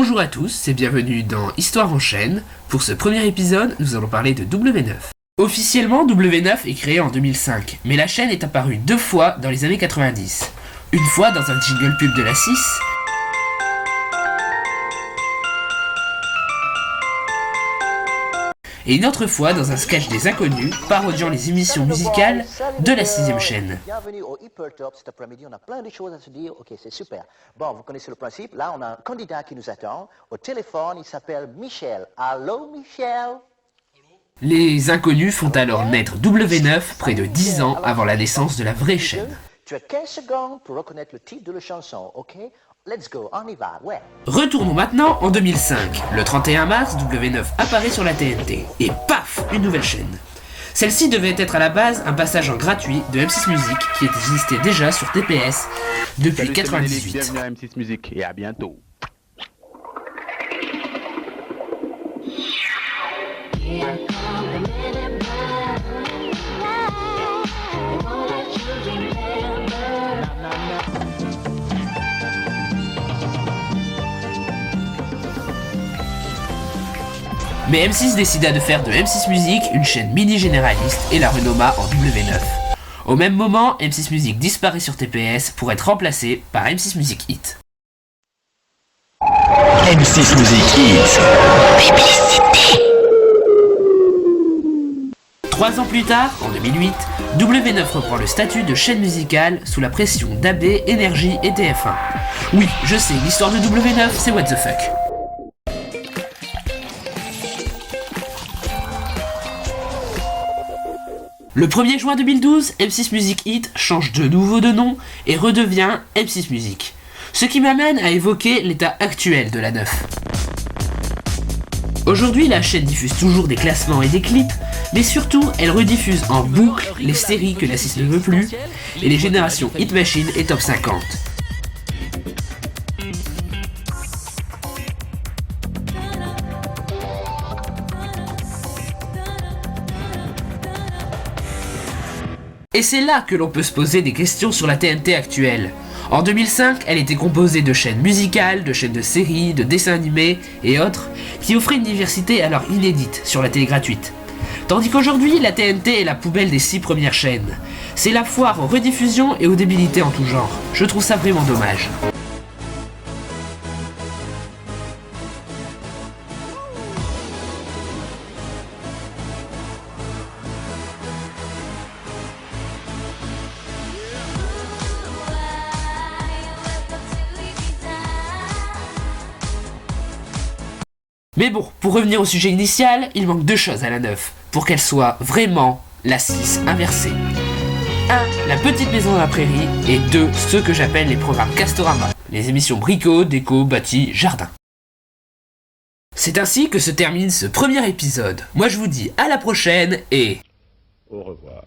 Bonjour à tous et bienvenue dans Histoire en chaîne. Pour ce premier épisode, nous allons parler de W9. Officiellement, W9 est créé en 2005, mais la chaîne est apparue 2 fois dans les années 90. Une fois dans un jingle pub de la 6, et une autre fois dans un sketch des Inconnus, parodiant les émissions musicales de la 6ème chaîne. Bienvenue au Hyper Top cet après-midi, on a plein de choses à se dire, ok c'est super. Bon, vous connaissez le principe, là on a un candidat qui nous attend, au téléphone il s'appelle Michel. Allô Michel? Les Inconnus font alors naître W9 près de 10 ans avant la naissance de la vraie chaîne. Tu as 15 secondes pour reconnaître le titre de la chanson, ok? Let's go, on y va, ouais. Retournons maintenant en 2005. Le 31 mars, W9 apparaît sur la TNT. Et paf, une nouvelle chaîne. Celle-ci devait être à la base un passage en gratuit de M6 Music qui existait déjà sur TPS depuis 98. Bienvenue à M6 Music et à bientôt. Mais M6 décida de faire de M6 Music une chaîne mini-généraliste et la renomma en W9. Au même moment, M6 Music disparaît sur TPS pour être remplacé par M6 Music Hit. M6 Music Hit. 3 ans plus tard, en 2008, W9 reprend le statut de chaîne musicale sous la pression d'AB, Énergie et TF1. Oui, je sais, l'histoire de W9, c'est what the fuck. Le 1er juin 2012, M6 Music Hit change de nouveau de nom et redevient M6 Music. Ce qui m'amène à évoquer l'état actuel de la 9. Aujourd'hui, la chaîne diffuse toujours des classements et des clips, mais surtout, elle rediffuse en boucle les séries que la 6 ne veut plus et les générations Hit Machine et Top 50. Et c'est là que l'on peut se poser des questions sur la TNT actuelle. En 2005, elle était composée de chaînes musicales, de chaînes de séries, de dessins animés et autres, qui offraient une diversité alors inédite sur la télé gratuite. Tandis qu'aujourd'hui, la TNT est la poubelle des 6 premières chaînes. C'est la foire aux rediffusions et aux débilités en tout genre. Je trouve ça vraiment dommage. Mais bon, pour revenir au sujet initial, il manque 2 choses à la 9, pour qu'elle soit vraiment la 6 inversée. 1. La petite maison dans la prairie, et 2. Ceux que j'appelle les programmes Castorama, les émissions brico, déco, bâti, jardin. C'est ainsi que se termine ce premier épisode. Moi je vous dis à la prochaine et... Au revoir.